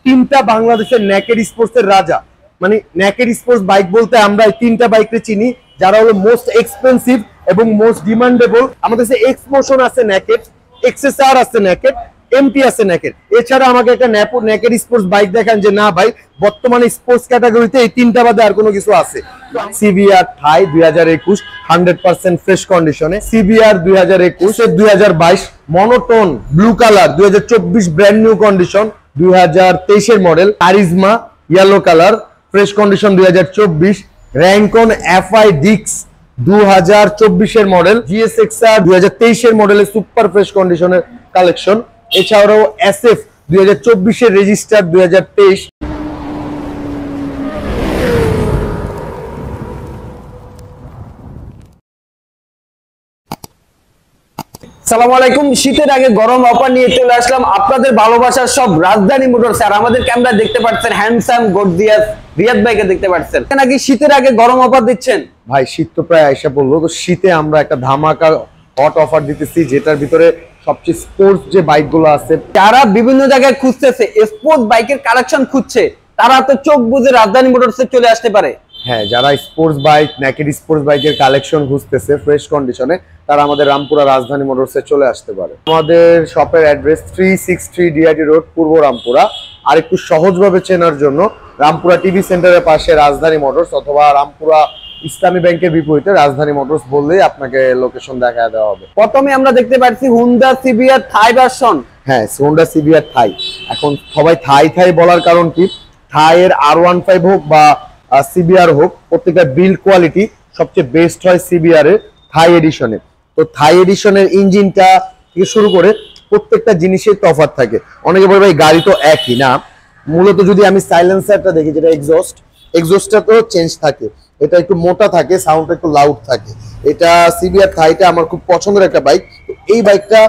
তিনটা বাংলাদেশের নেকেড স্পোর্টসের রাজা, মানে নেকেড স্পোর্টস বাইক বলতে আমরা এই তিনটা বাইককে চিনি যারা হলো মোস্ট এক্সপেন্সিভ এবং মোস্ট ডিমান্ডেবল। আমাদের কাছে এক্স মোশন আছে নেকেড, এক্সএসআর আছে নেকেড, এমটি আছে নেকেড। এছাড়া আমাকে একটা নেকেড স্পোর্টস বাইক দেখান যে না ভাই বর্তমানে স্পোর্টস ক্যাটাগরিতে এই তিনটা বাদে আর কোনো কিছু আছে। সিবিআর থাই 2021 100% ফ্রেশ কন্ডিশনে, CBR 2021 2022 monotone blue colour 2024 brand new condition 2023 এর model, charisma yellow colour fresh condition 2024, Rancon FI ডিক্স 2024 এর মডেল, জিএসএক্সআর 2023 এর মডেলের সুপার ফ্রেশ কন্ডিশনের কালেকশন। এছাড়াও এসএফ 2024 এর রেজিস্টার 2023। আসসালামু আলাইকুম। শীতের আগে গরম অফার নিয়ে চলে আসলাম আপনাদের ভালোবাসার সব রাজধানী মোটরস। আর আমাদের ক্যামেরা দেখতে পাচ্ছেন হ্যান্ডসাম গর্জিয়াস রিয়াদ ভাইকে দেখতে পাচ্ছেন। নাকি শীতের আগে গরম অফার দিচ্ছেন? ভাই শীত তো প্রায় আইসা পড়লো, তো শীতে আমরা একটা ধামাকা হট অফার দিতেছি, যেটার ভিতরে সবচেয়ে স্পোর্টস যে বাইকগুলো আছে, যারা বিভিন্ন জায়গায় খুঁজতেছে স্পোর্টস বাইকের কালেকশন খুঁজছে, তারা তো চোখ বুজে রাজধানী মোটরসে চলে আসতে পারে। হ্যাঁ, যারা স্পোর্টস বাইক নেকেড স্পোর্টস বাইকের কালেকশন খুঁজতেছে ফ্রেশ কন্ডিশনে, তারা আমাদের রামপুরা রাজধানী মোটরসে চলে আসতে পারে। আমাদের শপের অ্যাড্রেস 363 ডিআইটি রোড, পূর্ব রামপুরা। আর একটু সহজভাবে চেনার জন্য রামপুরা টিভি সেন্টারের পাশে রাজধানী মোটরস অথবা রামপুরা ইসলামী ব্যাংকের বিপরীতে রাজধানী মোটরস বললেই আপনাকে লোকেশন দেখা দেওয়া হবে। প্রথমে আমরা দেখতে পাচ্ছি হুন্ডা সিবিআর থাই ভার্সন। হ্যাঁ, হুন্ডা সিবিআর থাই। এখন সবাই থাই থাই বলার কারণ কি, থাই এর R15 হোক বা সিবিআর হোক, প্রত্যেকটা বিল্ড কোয়ালিটি সবচেয়ে বেস্ট হয় সিবিআর এর থাই এডিশনে। তো থাই এডিশনের ইঞ্জিনটা থেকে শুরু করে প্রত্যেকটা জিনিসের তফাৎ থাকে। অনেকে বলে ভাই গাড়ি তো একই, না, মূলত যদি আমি সাইলেন্সারটা দেখি, যেটা এক্সজস্টটা তো চেঞ্জ থাকে, এটা একটু মোটা থাকে, সাউন্ডটা একটু লাউড থাকে। এটা সিবিআর থাইটা আমার খুব পছন্দের একটা বাইক। তো এই বাইকটা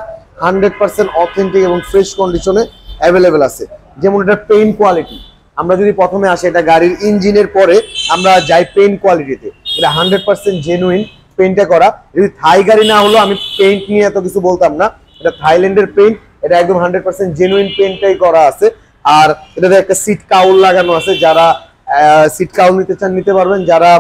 100% অথেন্টিক এবং ফ্রেশ কন্ডিশনে অ্যাভেলেবেল আছে। যেমন এটা পেইন্ট কোয়ালিটি, আমরা যদি প্রথমে আসি এটা গাড়ির ইঞ্জিনের পরে আমরা যাই পেইন্ট কোয়ালিটিতে, এটা 100% জেনুইন পেইন্টটা করা। যদি থাই গাড়ি না হলো আমি পেইন্ট নিয়ে এত কিছু বলতাম না, এটা থাইল্যান্ডের পেইন্ট, এটা একদম 100% জেনুইন পেইন্টটাই করা আছে। আর এটাতে একটা সিট কাউল লাগানো আছে, যারা সিট কাউল নিতে চান নিতে পারবেন, যারা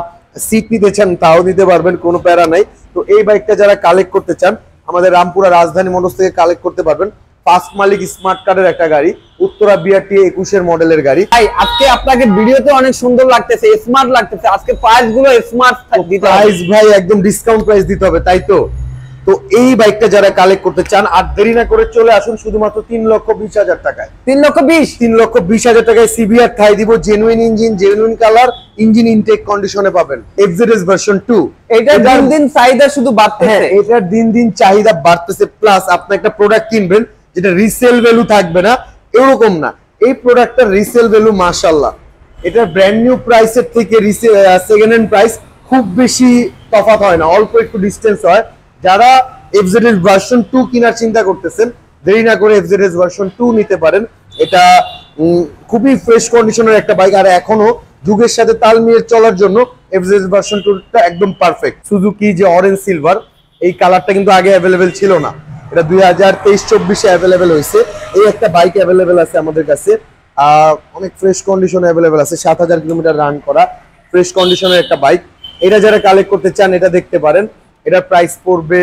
সিট নিতে চান তাও নিতে পারবেন, কোনো প্যারা নাই। তো এই বাইকটা যারা কালেক্ট করতে চান আমাদের রামপুরা রাজধানী মোটরস থেকে কালেক্ট করতে পারবেন। ফার্স্ট মালিক স্মার্ট কার্ডের একটা গাড়ি, উত্তরা বিআরটি 21 এর মডেলের গাড়ি। ভাই আজকে আপনাকে ভিডিওতে অনেক সুন্দর লাগতেছে, স্মার্ট লাগতেছে, আজকে প্রাইস গুলো স্মার্ট দিতে হবে। প্রাইস ভাই একদম ডিসকাউন্ট প্রাইস দিতে হবে, তাই তো। তো এই বাইকটা যারা কালেক্ট করতে চান আর দেরি না করে চলে আসুন শুধুমাত্র 3,20,000 টাকায়। 3,20,000 টাকায় সিবিআর থাই দিব, genuine engine, genuine colour, engine intact কন্ডিশনে পাবেন। FZS version 2। এটা দিন দিন চাহিদা শুধু বাড়তেছে। এটা দিন দিন চাহিদা বাড়তেছে, প্লাস আপনি একটা প্রোডাক্ট কিনবেন যেটা রিসেল ভ্যালু থাকবে না, এরকম না। এই প্রোডাক্টটার রিসেল ভ্যালু মাশাআল্লাহ, এটা ব্র্যান্ড নিউ প্রাইসের থেকে সেকেন্ড হ্যান্ড প্রাইস খুব বেশি তফাৎ হয় না, অল্প একটু ডিসটেন্স হয়। যারা এফজেডএস ভার্সন 2 কেনার চিন্তা করতেছেন, দেরি না করে এফজেডএস ভার্সন 2 নিতে পারেন। এটা খুবই ফ্রেশ কন্ডিশনের একটা বাইক, আর এখনো যুগের সাথে তাল মিলিয়ে চলার জন্য এফজেডএস ভার্সন 2টা একদম পারফেক্ট। সুজুকি যে অরেঞ্জ সিলভার, এই কালারটা কিন্তু আগে অ্যাভেলেবেল ছিল না, এটা 2023-24 এ অ্যাভেলেবেল হয়েছে। এই একটা বাইক অ্যাভেলেবেল আছে আমাদের কাছে, অনেক ফ্রেশ কন্ডিশনে অ্যাভেলেবেল আছে। 7,000 কিলোমিটার রান করা ফ্রেশ কন্ডিশনের একটা বাইক। এটা যারা কালেক্ট করতে চান এটা দেখতে পারেন। এটার প্রাইস পড়বে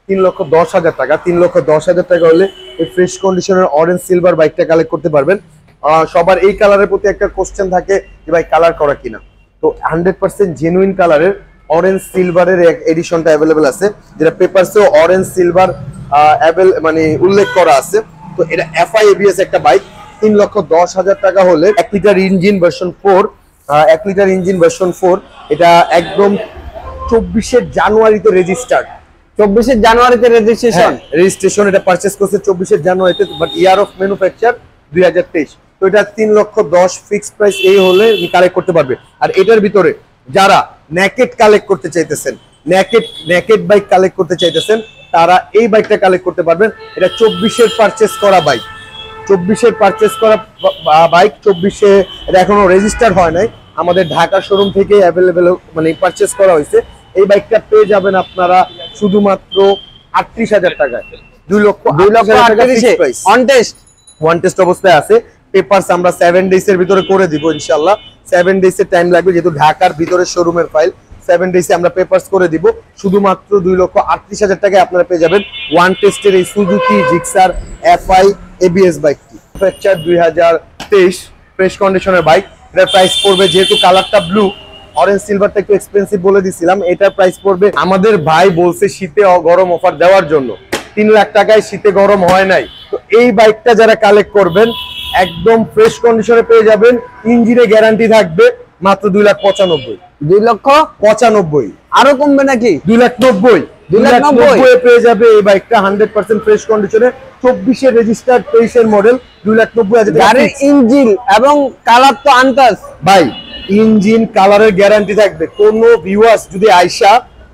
3,10,000 টাকা। 3,10,000 টাকা হলে এই ফ্রেশ কন্ডিশনের অরেঞ্জ সিলভার বাইকটা কালেক্ট করতে পারবেন। সবার এই কালারের প্রতি একটা কোশ্চেন থাকে যে ভাই কালার করা কিনা, তো 100% জেনুইন কালারের অরেঞ্জ সিলভারের এডিশনটা অ্যাভেলেবেল আছে, যেটা পেপারসেও অরেঞ্জ সিলভার মানে উল্লেখ করা আছে। তো এটা এফআই এবিএস একটা বাইক। 3,10,000 টাকা হলে 1 litre engine version 4, 1 litre engine version 4, এটা একদম 24 জানুয়ারিতে রেজিস্টার্ড। 24 জানুয়ারিতে রেজিস্ট্রেশন। এটা পারচেজ করছে 24 জানুয়ারিতে, বাট ইয়ার অফ ম্যানুফ্যাকচার 2023। তো এটা 3,10,000 ফিক্স প্রাইস, এই হলে কালেক্ট করতে পারবে। আর এটার ভিতরে যারা নেকেড কালেক্ট করতে চাইতেছেন, নেকেড বাইক কালেক্ট করতে চাইতেছেন, তারা এই বাইকটা কালেক্ট করতে পারবেন। এটা 24 পারচেজ করা বাইক, 24 পারচেজ করা বাইক, 24 এটা এখনো রেজিস্টার হয় নাই, আমাদের ঢাকা শোরুম থেকে অ্যাভেলেবেল মানে পারচেজ করা হয়েছে। এই বাইকটা পেয়ে যাবেন আপনারা শুধুমাত্র 38,000 টাকায়। 2,38,000 টাকা ফিক্স প্রাইস। অন টেস্ট অবস্থায় আছে। পেপারস আমরা 7 ডেজ এর ভিতরে করে দিব ইনশাআল্লাহ। 7 ডেজ এর টাইম লাগবে, যেহেতু ঢাকার ভিতরে শোরুমের ফাইল। 7 ডেজে আমরা পেপারস করে দিব। শুধুমাত্র 2,38,000 টাকায় আপনারা পেয়ে যাবেন ওয়ান টেস্টের এই সুজুকি জিক্সার FI ABS বাইকটি। ম্যানুফ্যাকচার 2023 ফ্রেশ কন্ডিশনের বাইক। এটার প্রাইস পড়বে, যেহেতু কালারটা ব্লু, অরেঞ্জ সিলভারটা একটু এক্সপেন্সিভ বলে দিছিলাম, এটার প্রাইস পড়বে, আমাদের ভাই বলছে শীতে গরম অফার দেওয়ার জন্য 3 লাখ টাকায় শীতে গরম হয় নাই। তো এই বাইকটা যারা কালেক্ট করবেন একদম ফ্রেশ কন্ডিশনে পেয়ে যাবেন, ইঞ্জিনে গ্যারান্টি থাকবে মাত্র 2,95,000। 2,95,000 আরো কমবে নাকি? 2,90,000 পেয়ে যাবে এই বাইকটা 100% ফ্রেশ কন্ডিশনে। 24 এর রেজিস্টার্ড, 23 এর মডেল, 2,90,000 গাড়ির ইঞ্জিন এবং কালার তো আনটাচ ভাই। ইঞ্জিন কালারের গ্যারান্টি থাকবে। কোন ভিউয়ার্স যদি আয়শা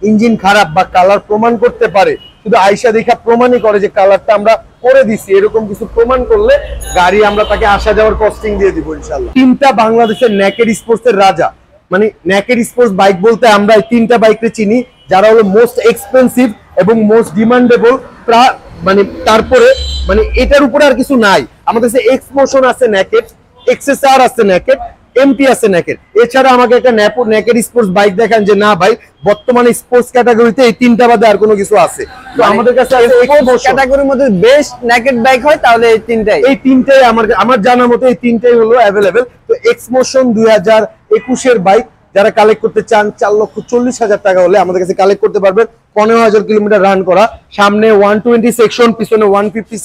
ইঞ্জিন খারাপ বা কালার প্রমাণ করতে পারে, শুধু আয়শা দেখা প্রমাণই করে যে কালারটা আমরা করে দিছি, এরকম কিছু প্রমাণ করলে গাড়ি আমরা তাকে আসা যাওয়ার কস্টিং দিয়ে দিব ইনশাআল্লাহ। তিনটা বাংলাদেশের নেকেড স্পোর্টস এর রাজা, মানে নেকেড স্পোর্টস বাইক বলতে আমরা এই তিনটা বাইককে চিনি, যারা হলো মোস্ট এক্সপেন্সিভ এবং মোস্ট ডিমান্ডেবল। মানে তারপরে মানে এটার উপরে আর কিছু নাই। আমাদের কাছে এক্সমোশন আছে নেকেড, এক্সএসআর আছে নেকেড, এমটি আছে নেকেড। এছাড়া আমাকে একটা নেকেড স্পোর্টস বাইক দেখান যে না ভাই বর্তমানে স্পোর্টস ক্যাটাগরিতে এই তিনটা বাদে আর কোনো কিছু আছে। তো আমাদের কাছে স্পোর্টস ক্যাটাগরির মধ্যে বেস্ট নেকেড বাইক হয় তাহলে এই তিনটাই আমার জানার মতে এই তিনটাই হলো अवेलेबल। তো এক্সমোশন 2021 এর বাইক যারা কালেক্ট করতে চান 4,40,000 টাকা হলে আমাদের কাছে কালেক্ট করতে পারবেন। 15,000 কিলোমিটার রান করা, সামনে 120 সেকশন, পিছনে 150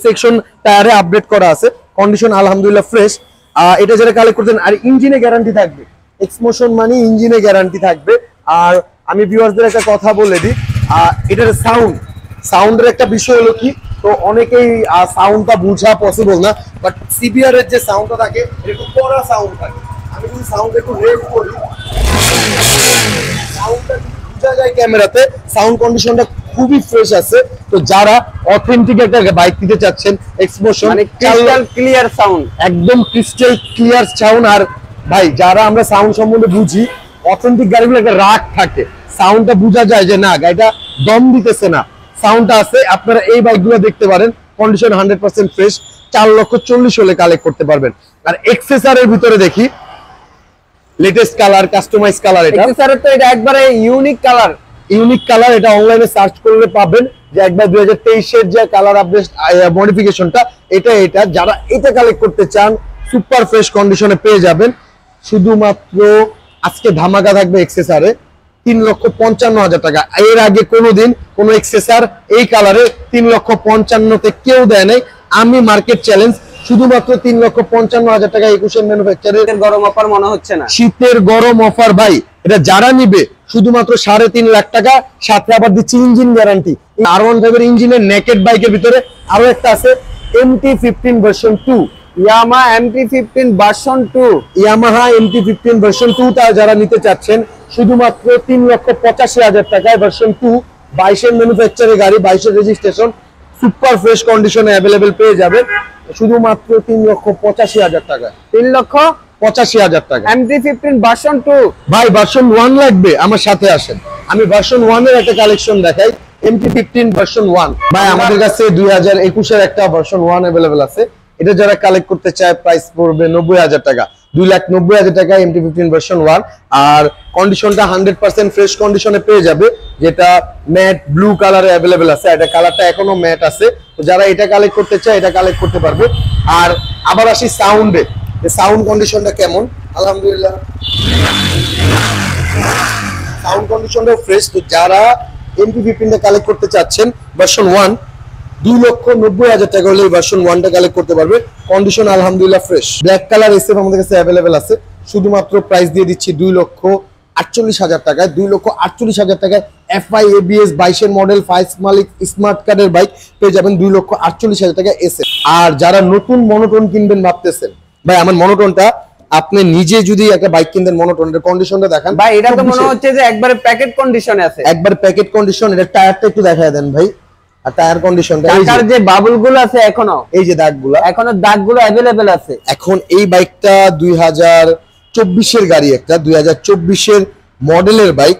সেকশন টায়ারে আপডেট করা আছে, কন্ডিশন আলহামদুলিল্লাহ ফ্রেশ। এটা যারা কালেক্ট করতেন, আর ইঞ্জিনে গ্যারান্টি থাকবে। এক্সমোশন মানে ইঞ্জিনে গ্যারান্টি থাকবে। আর আমি ভিউয়ারদের একটা কথা বলে দিই, এটার সাউন্ডের একটা বিষয় হলো কি, তো অনেকেই সাউন্ডটা বোঝা পসিবল না, বাট সিবিআর এর যে সাউন্ডটা থাকে এটা একটু কড়া সাউন্ড থাকে। আমি যদি সাউন্ড একটু রেড করি, সাউন্ডটা বোঝা যায় ক্যামেরাতে, সাউন্ড কন্ডিশনটা খুবই ফ্রেশ আছে। তো যারা অথেন্টিক একটা বাইক নিতে চাচ্ছেন, এক্সমোশন মানে ক্রিস্টাল ক্লিয়ার সাউন্ড, একদম ক্রিস্টাল ক্লিয়ার সাউন্ড। আর ভাই যারা আমরা সাউন্ড সম্বন্ধে বুঝি, অথেন্টিক গাড়িগুলো একটা রাগ থাকে, সাউন্ডটা বোঝা যায় যে না গাড়িটা দম দিতেছে না, সাউন্ডটা আছে। আপনারা এই বাইকগুলো দেখতে পারেন, কন্ডিশন 100% ফ্রেশ। 4,40,000 হলে কালেক্ট করতে পারবেন। আর এক্সএসআর এর ভিতরে দেখি latest colour, customise colour. XSR তো এটা একবারে ইউনিক কালার, এটা অনলাইনে সার্চ করলে পাবেন যে একবার 2023 এর যে কালার আপডেট মডিফিকেশনটা এটা যারা এটা কালেক্ট করতে চান সুপার ফ্রেশ কন্ডিশনে পেয়ে যাবেন। শুধুমাত্র আজকে ধামাকা থাকবে এক্সএসআর এ 3,55,000 টাকা। এর আগে কোনোদিন কোনো এক্সএসআর এই কালারে 3,55,000 কেউ দেয় নাই। আমি মার্কেট চ্যালেঞ্জ, শুধুমাত্র 3,55,000 টাকা 21 ম্যানুফ্যাকচারের গরম অফার মনে হচ্ছে না, শীতের গরম অফার ভাই। এটা যারা নিবে শুধুমাত্র 3.5 লাখ টাকা, সাথে আবার দিচ্ছি ইঞ্জিন গ্যারান্টি। R15 এর ইঞ্জিনের নেকেড বাইকের ভিতরে আরো একটা আছে MT-15 version 2, Yamaha MT-15 version 2, Yamaha MT-15 version 2 টা যারা নিতে চাচ্ছেন শুধুমাত্র 3,85,000 টাকায় ভার্সন 2, 22 এর ম্যানুফ্যাকচারের গাড়ি, 22 এর রেজিস্ট্রেশন, সুপার ফ্রেশ কন্ডিশনে अवेलेबल পেয়ে যাবেন শুধুমাত্র 3,85,000 টাকা। 3,85,000 টাকা MT-15 ভার্সন 2। ভাই ভার্সন 1 লাগবে? আমার সাথে আসেন, আমি ভার্সন 1 এর একটা কালেকশন দেখাই। MT-15 ভার্সন 1 ভাই আমাদের কাছে 2021 এর একটা ভার্সন 1 अवेलेबल আছে। এটা যারা কালেক্ট করতে চায় প্রাইস পড়বে 90,000 টাকা, 2,90,000 টাকা MT-15 ভার্সন 1। আর কন্ডিশনটা 100% ফ্রেশ কন্ডিশনে পেয়ে যাবে, যেটা ম্যাট ব্লু কালারে अवेलेबल আছে। এটা কালারটা এখনো ম্যাট আছে। তো যারা এটা কালেক্ট করতে চায় এটা কালেক্ট করতে পারবে। আর আবার আসি সাউন্ডে, সাউন্ড কন্ডিশনটা কেমন? আলহামদুলিল্লাহ সাউন্ড কন্ডিশনটা ফ্রেশ। তো যারা MT-15 টা কালেক্ট করতে চাচ্ছেন ভার্সন 1, 2,90,000 টাকা হলে ভার্সন 1 টা কালেক্ট করতে পারবে। কন্ডিশন আলহামদুলিল্লাহ ফ্রেশ। ব্ল্যাক কালার এসএফ আমাদের কাছে अवेलेबल আছে। শুধুমাত্র প্রাইস দিয়ে দিচ্ছি 2,48,000 টাকায়। 2,48,000 টাকায় FI ABS 22 এর মডেল 5 মালিক স্মার্ট কার্ডের বাইক পেয়ে যাবেন 2,48,000 টাকা এসএফ। আর যারা নতুন মনোটন কিনবেন ভাবতেছেন, ভাই আমার মনোটনটা আপনি নিজে যদি একটা বাইক কিনতেন, মনোটনের কন্ডিশনটা দেখান ভাই। এটা তো মনে হচ্ছে যে একবারে প্যাকেট কন্ডিশনে আছে, একবার প্যাকেট কন্ডিশন। এটা টায়ারটা একটু দেখায় দেন ভাই, আর টায়ার কন্ডিশনটা, টাকার যে বাবুলগুলো আছে এখনো, এই যে দাগগুলো, এখনো দাগগুলো अवेलेबल আছে। এখন এই বাইকটা 2024 এর গাড়ি, একটা 2024 এর মডেলের bike,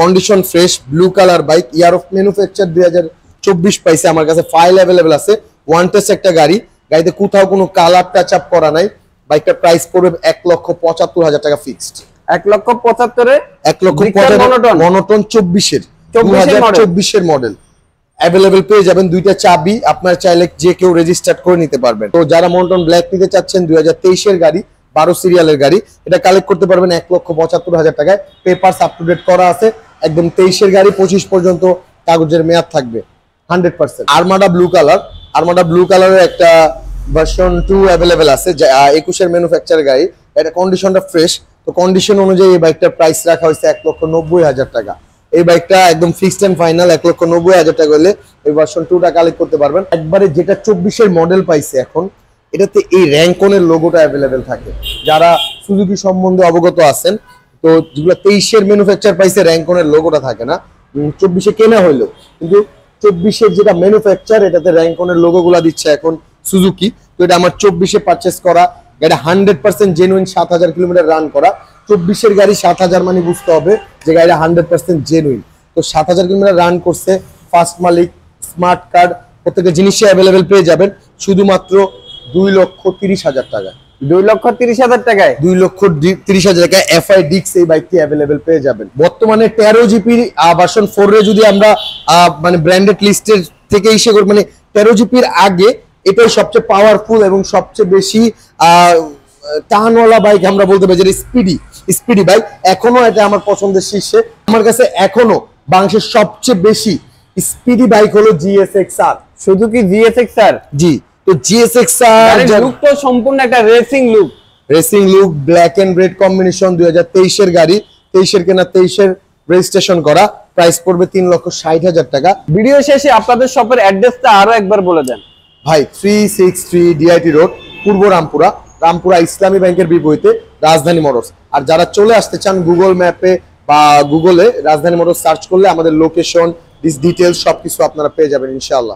condition fresh, blue colour bike, year of manufacture 2024 পাইছে। আমার কাছে ফাইল अवेलेबल আছে, ওয়ান টেস্ট একটা গাড়ি। গাড়িতে কোথাও কোনো কালার টাচ আপ করা নাই। বাইকটার প্রাইস পড়বে 1,75,000 টাকা ফিক্সড। 1,75,000-এ 1,75,000 মনোটন 24-এর মডেল অ্যাভেলেবেল পেয়ে যাবেন। দুইটা চাবি, আপনার চাইলে যে কেউ রেজিস্টার করে নিতে পারবেন। তো যারা মনোটন ব্ল্যাক নিতে চাচ্ছেন 2023-এর গাড়ি, 12 সিরিয়ালের গাড়ি, এটা কালেক্ট করতে পারবেন 1,75,000 টাকায়। পেপারস আপ টু ডেট করা আছে, একদম 23-এর গাড়ি, 25 পর্যন্ত কাগজের মেয়াদ থাকবে 100%। আরমাডা ব্লু কালারের একটা ভার্সন 2 অ্যাভেলেবেল আছে, 21-এর ম্যানুফ্যাকচারের গাড়ি। এটা কন্ডিশনটা ফ্রেশ, তো কন্ডিশন অনুযায়ী এই বাইকটার প্রাইস রাখা হয়েছে 1,90,000 টাকা। এই বাইকটা একদম ফিক্সড এন্ড ফাইনাল 1,90,000 টাকা হলে এই ভার্সন 2টা কালেক্ট করতে পারবেন। একবারে যেটা 24-এর মডেল পাইছে এখন, এটাতে এই র্যাঙ্কনের লোগোটা অ্যাভেলেবেল থাকে। যারা সুজুকি সম্বন্ধে অবগত আছেন, তো যেগুলো 23-এর ম্যানুফ্যাকচার পাইছে র্যাঙ্কনের লোগোটা থাকে না, 24-এ কেনা হইলো, কিন্তু 24-এর যেটা ম্যানুফ্যাকচার এটাতে র্যাঙ্কনের লোগোগুলা দিচ্ছে এখন সুজুকি। তো এটা আমার 24-এ পারচেস করা, এটা 100% জেনুইন, 7,000 কিলোমিটার রান করা। 24-এর গাড়ি 7,000 মানে বুঝতে হবে যে গাড়িটা 100% জেনুইন। তো 7,000 কিলোমিটার রান করছে, ফার্স্ট মালিক, স্মার্ট কার্ড, প্রত্যেকটা জিনিসই অ্যাভেলেবেল পেয়ে যাবেন শুধুমাত্র 2,30,000 টাকা। 2,30,000 টাকায় 2,30,000 টাকা এফআই ডিক্স এই বাইকটি অ্যাভেলেবেল পেয়ে যাবেন। বর্তমানে 13 জিপির ভার্সন 4 এ যদি আমরা মানে ব্র্যান্ডেড লিস্টের থেকে ইসে করি, মানে 13 জিপির আগে এটাই সবচেয়ে পাওয়ারফুল এবং সবচেয়ে বেশি টানওয়ালা বাইক আমরা বলতে পারি, যেটা স্পিডি বাইক। এখনো এটা আমার পছন্দের শীর্ষে। আমার কাছে এখনো বাংলাদেশের সবচেয়ে বেশি স্পিডি বাইক হলো GSX-R, সুজুকি GSX-R। জি, তো GSX-R লুক তো সম্পূর্ণ একটা racing look, black and red combination, 2023-এর গাড়ি, 23-এর কেনা, 23-এর রেজিস্ট্রেশন করা, প্রাইস পড়বে 3,60,000 টাকা। ভিডিও শেষে আপনাদের শপের অ্যাড্রেসটা আরো একবার বলে দেন ভাই। 363 ডিআইটি রোড, পূর্ব রামপুরা ইসলামী ব্যাংকের বিপরীতে রাজধানী মোটরস। আর যারা চলে আসতে চান গুগল ম্যাপে বা গুগলে রাজধানী মোটরস সার্চ করলে আমাদের লোকেশন, ডিটেইলস সবকিছু আপনারা পেয়ে যাবেন ইনশাআল্লাহ।